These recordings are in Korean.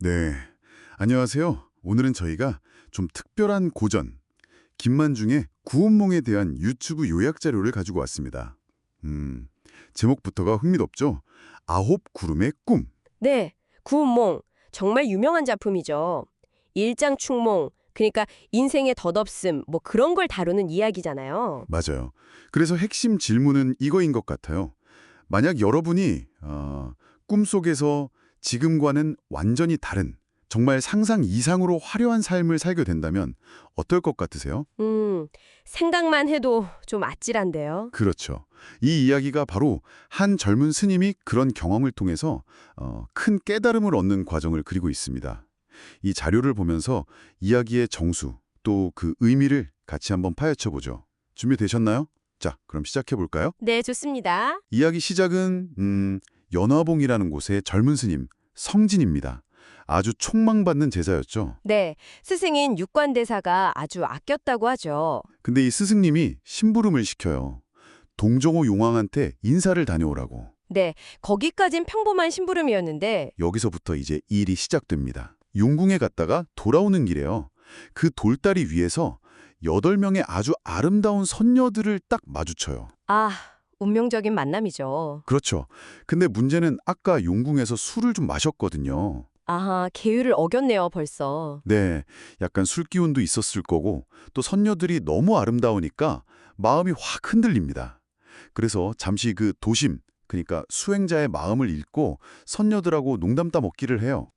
네, 안녕하세요. 오늘은 저희가 좀 특별한 고전, 김만중의 구운몽에 대한 유튜브 요약 자료를 가지고 왔습니다. 제목부터가 흥미롭죠? 아홉 구름의 꿈. 네, 구운몽. 정말 유명한 작품이죠. 일장춘몽, 그러니까 인생의 덧없음, 뭐 그런 걸 다루는 이야기잖아요. 맞아요. 그래서 핵심 질문은 이거인 것 같아요. 만약 여러분이 꿈속에서 지금과는 완전히 다른, 정말 상상 이상으로 화려한 삶을 살게 된다면 어떨 것 같으세요? 생각만 해도 좀 아찔한데요. 그렇죠. 이 이야기가 바로 한 젊은 스님이 그런 경험을 통해서 큰 깨달음을 얻는 과정을 그리고 있습니다. 이 자료를 보면서 이야기의 정수, 또 그 의미를 같이 한번 파헤쳐보죠. 준비되셨나요? 자, 그럼 시작해볼까요? 네, 좋습니다. 이야기 시작은 연화봉이라는 곳의 젊은 스님, 성진입니다. 아주 촉망받는 제자였죠. 네, 스승인 육관대사가 아주 아꼈다고 하죠. 근데 이 스승님이 심부름을 시켜요. 동정호 용왕한테 인사를 다녀오라고. 네, 거기까진 평범한 심부름이었는데, 여기서부터 이제 일이 시작됩니다. 용궁에 갔다가 돌아오는 길에요. 그 돌다리 위에서 8명의 아주 아름다운 선녀들을 딱 마주쳐요. 아, 운명적인 만남이죠. 그렇죠. 근데 문제는 아까 용궁에서 술을 좀 마셨거든요. 아하, 계율을 어겼네요, 벌써. 네, 약간 술 기운도 있었을 거고 또 선녀들이 너무 아름다우니까 마음이 확 흔들립니다. 그래서 잠시 그 도심, 그러니까 수행자의 마음을 읽고 선녀들하고 농담 따먹기를 해요.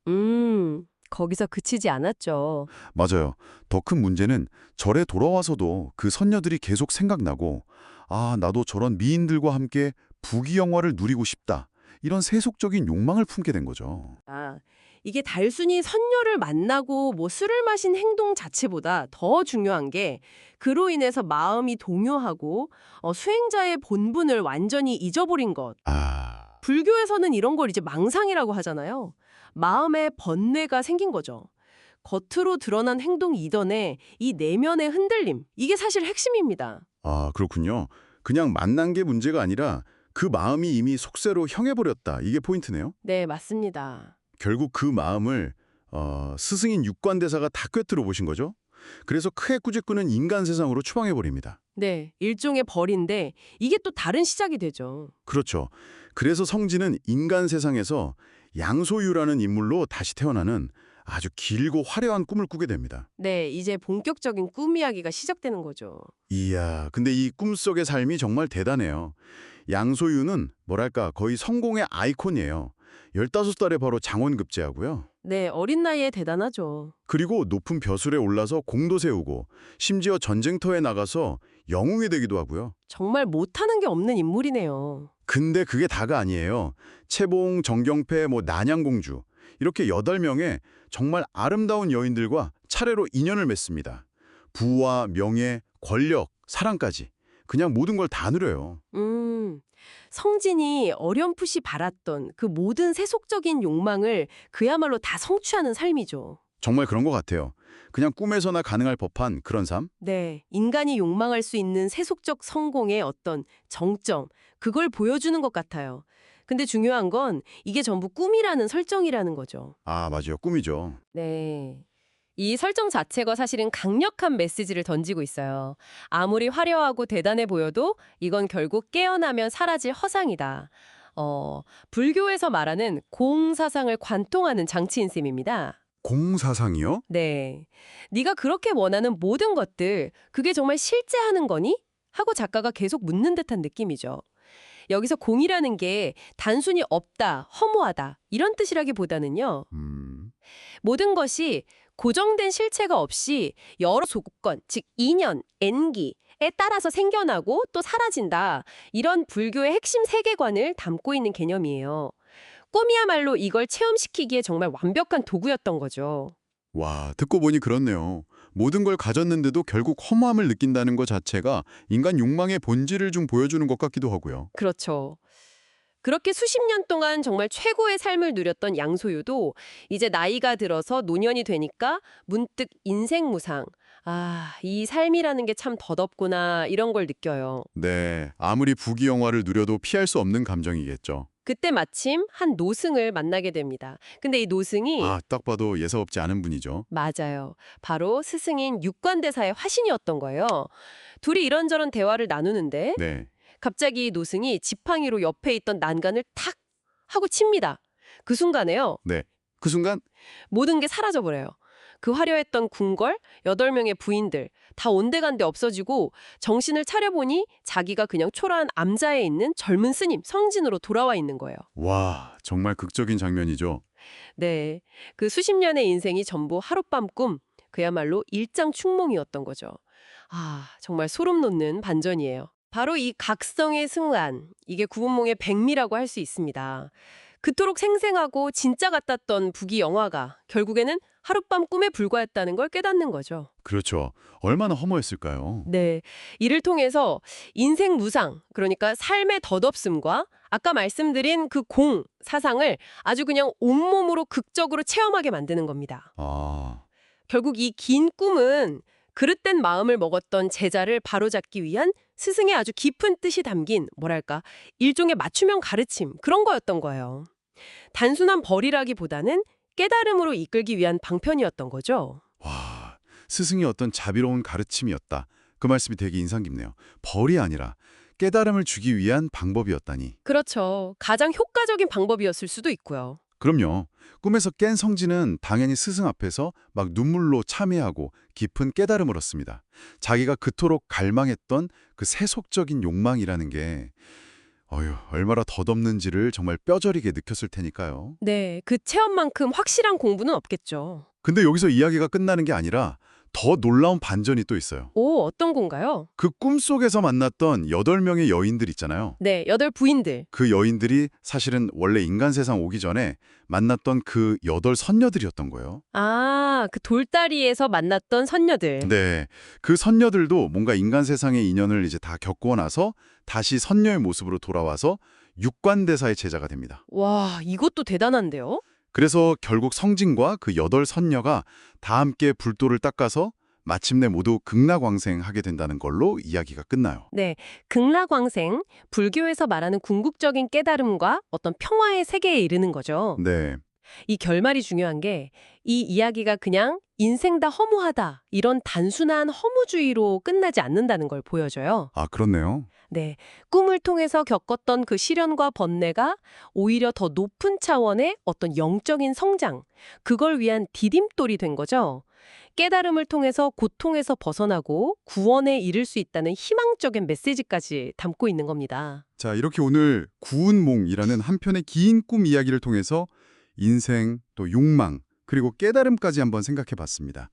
거기서 그치지 않았죠. 맞아요. 더 큰 문제는 절에 돌아와서도 그 선녀들이 계속 생각나고 아, 나도 저런 미인들과 함께 부귀영화를 누리고 싶다. 이런 세속적인 욕망을 품게 된 거죠. 아, 이게 단순히 선녀를 만나고 뭐 술을 마신 행동 자체보다 더 중요한 게 그로 인해서 마음이 동요하고 수행자의 본분을 완전히 잊어버린 것. 아, 불교에서는 이런 걸 이제 망상이라고 하잖아요. 마음에 번뇌가 생긴 거죠. 겉으로 드러난 행동 이전에 이 내면의 흔들림, 이게 사실 핵심입니다. 그렇군요. 그냥 만난 게 문제가 아니라 그 마음이 이미 속세로 향해버렸다. 이게 포인트네요. 네, 맞습니다. 결국 그 마음을 스승인 육관대사가 다 꿰뚫어 보신 거죠. 그래서 크게 꾸짖고는 인간 세상으로 추방해버립니다. 네, 일종의 벌인데 이게 또 다른 시작이 되죠. 그렇죠. 그래서 성진은 인간 세상에서 양소유라는 인물로 다시 태어나는 아주 길고 화려한 꿈을 꾸게 됩니다. 네, 이제 본격적인 꿈 이야기가 시작되는 거죠. 이야, 근데 이 꿈속의 삶이 정말 대단해요. 양소유는 뭐랄까 거의 성공의 아이콘이에요. 15살에 바로 장원 급제하고요. 네, 어린 나이에 대단하죠. 그리고 높은 벼슬에 올라서 공도 세우고 심지어 전쟁터에 나가서 영웅이 되기도 하고요. 정말 못하는 게 없는 인물이네요. 근데 그게 다가 아니에요. 채봉, 정경패, 난양공주 이렇게 8명의 정말 아름다운 여인들과 차례로 인연을 맺습니다. 부와 명예, 권력, 사랑까지 그냥 모든 걸 다 누려요. 성진이 어렴풋이 바랐던 그 모든 세속적인 욕망을 그야말로 다 성취하는 삶이죠. 정말 그런 것 같아요. 그냥 꿈에서나 가능할 법한 그런 삶? 네, 인간이 욕망할 수 있는 세속적 성공의 어떤 정점, 그걸 보여주는 것 같아요. 근데 중요한 건 이게 전부 꿈이라는 설정이라는 거죠. 아, 맞아요. 꿈이죠. 네. 이 설정 자체가 사실은 강력한 메시지를 던지고 있어요. 아무리 화려하고 대단해 보여도 이건 결국 깨어나면 사라질 허상이다. 불교에서 말하는 공사상을 관통하는 장치인 셈입니다. 공사상이요? 네. 네가 그렇게 원하는 모든 것들, 그게 정말 실제 하는 거니? 하고 작가가 계속 묻는 듯한 느낌이죠. 여기서 공이라는 게 단순히 없다, 허무하다 이런 뜻이라기보다는요. 모든 것이 고정된 실체가 없이 여러 조건, 즉 인연, N기에 따라서 생겨나고 또 사라진다. 이런 불교의 핵심 세계관을 담고 있는 개념이에요. 꿈이야말로 이걸 체험시키기에 정말 완벽한 도구였던 거죠. 와, 듣고 보니 그렇네요. 모든 걸 가졌는데도 결국 허무함을 느낀다는 것 자체가 인간 욕망의 본질을 좀 보여주는 것 같기도 하고요. 그렇죠. 그렇게 수십 년 동안 정말 최고의 삶을 누렸던 양소유도 이제 나이가 들어서 노년이 되니까 문득 인생무상. 아, 이 삶이라는 게 참 덧없구나 이런 걸 느껴요. 네, 아무리 부귀영화를 누려도 피할 수 없는 감정이겠죠. 그때 마침 한 노승을 만나게 됩니다. 근데 이 노승이 아, 딱 봐도 예사롭지 않은 분이죠. 맞아요. 바로 스승인 육관대사의 화신이었던 거예요. 둘이 이런저런 대화를 나누는데 네. 갑자기 노승이 지팡이로 옆에 있던 난간을 탁 하고 칩니다. 그 순간에요. 네. 그 순간 모든 게 사라져버려요. 그 화려했던 궁궐, 8명의 부인들 다 온데간데 없어지고 정신을 차려보니 자기가 그냥 초라한 암자에 있는 젊은 스님, 성진으로 돌아와 있는 거예요. 와, 정말 극적인 장면이죠. 네, 그 수십 년의 인생이 전부 하룻밤 꿈, 그야말로 일장춘몽이었던 거죠. 아, 정말 소름 돋는 반전이에요. 바로 이 각성의 순간, 이게 구운몽의 백미라고 할 수 있습니다. 그토록 생생하고 진짜 같았던 북이 영화가 결국에는 하룻밤 꿈에 불과했다는 걸 깨닫는 거죠. 그렇죠. 얼마나 허무했을까요? 네, 이를 통해서 인생 무상, 그러니까 삶의 덧없음과 아까 말씀드린 그 공, 사상을 아주 그냥 온몸으로 극적으로 체험하게 만드는 겁니다. 아, 결국 이 긴 꿈은 그릇된 마음을 먹었던 제자를 바로잡기 위한 스승의 아주 깊은 뜻이 담긴 뭐랄까 일종의 맞춤형 가르침 그런 거였던 거예요. 단순한 벌이라기보다는 깨달음으로 이끌기 위한 방편이었던 거죠. 와, 스승이 어떤 자비로운 가르침이었다. 그 말씀이 되게 인상 깊네요. 벌이 아니라 깨달음을 주기 위한 방법이었다니. 그렇죠. 가장 효과적인 방법이었을 수도 있고요. 그럼요. 꿈에서 깬 성진은 당연히 스승 앞에서 막 눈물로 참회하고 깊은 깨달음을 얻습니다. 자기가 그토록 갈망했던 그 세속적인 욕망이라는 게 얼마나 덧없는지를 정말 뼈저리게 느꼈을 테니까요. 네, 그 체험만큼 확실한 공부는 없겠죠. 근데 여기서 이야기가 끝나는 게 아니라 더 놀라운 반전이 또 있어요. 오, 어떤 건가요? 그 꿈속에서 만났던 8명의 여인들 있잖아요. 네, 8부인들. 그 여인들이 사실은 원래 인간 세상 오기 전에 만났던 그 8선녀들이었던 거예요. 아, 그 돌다리에서 만났던 선녀들. 네, 그 선녀들도 뭔가 인간 세상의 인연을 이제 다 겪고 나서 다시 선녀의 모습으로 돌아와서 육관대사의 제자가 됩니다. 와, 이것도 대단한데요? 그래서 결국 성진과 그 8선녀가 다 함께 불도를 닦아서 마침내 모두 극락왕생하게 된다는 걸로 이야기가 끝나요. 네, 극락왕생, 불교에서 말하는 궁극적인 깨달음과 어떤 평화의 세계에 이르는 거죠. 네, 이 결말이 중요한 게 이 이야기가 그냥 인생 다 허무하다 이런 단순한 허무주의로 끝나지 않는다는 걸 보여줘요. 아 그렇네요. 네, 꿈을 통해서 겪었던 그 시련과 번뇌가 오히려 더 높은 차원의 어떤 영적인 성장, 그걸 위한 디딤돌이 된 거죠. 깨달음을 통해서 고통에서 벗어나고 구원에 이를 수 있다는 희망적인 메시지까지 담고 있는 겁니다. 자, 이렇게 오늘 구운몽이라는 한 편의 긴 꿈 이야기를 통해서 인생, 또 욕망, 그리고 깨달음까지 한번 생각해 봤습니다.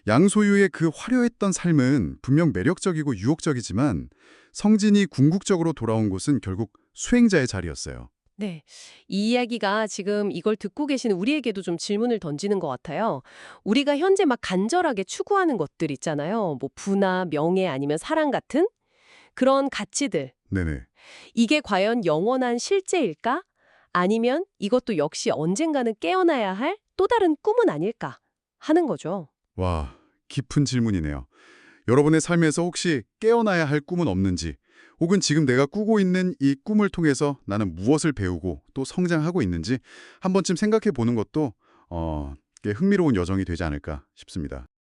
양소유의 그 화려했던 삶은 분명 매력적이고 유혹적이지만 성진이 궁극적으로 돌아온 곳은 결국 수행자의 자리였어요. 네, 이 이야기가 지금 이걸 듣고 계신 우리에게도 좀 질문을 던지는 것 같아요. 우리가 현재 막 간절하게 추구하는 것들 있잖아요. 뭐 부나 명예 아니면 사랑 같은 그런 가치들. 네네. 이게 과연 영원한 실제일까? 아니면 이것도 역시 언젠가는 깨어나야 할 또 다른 꿈은 아닐까 하는 거죠. 와, 깊은 질문이네요. 여러분의 삶에서 혹시 깨어나야 할 꿈은 없는지, 혹은 지금 내가 꾸고 있는 이 꿈을 통해서 나는 무엇을 배우고 또 성장하고 있는지 한 번쯤 생각해 보는 것도 꽤 흥미로운 여정이 되지 않을까 싶습니다.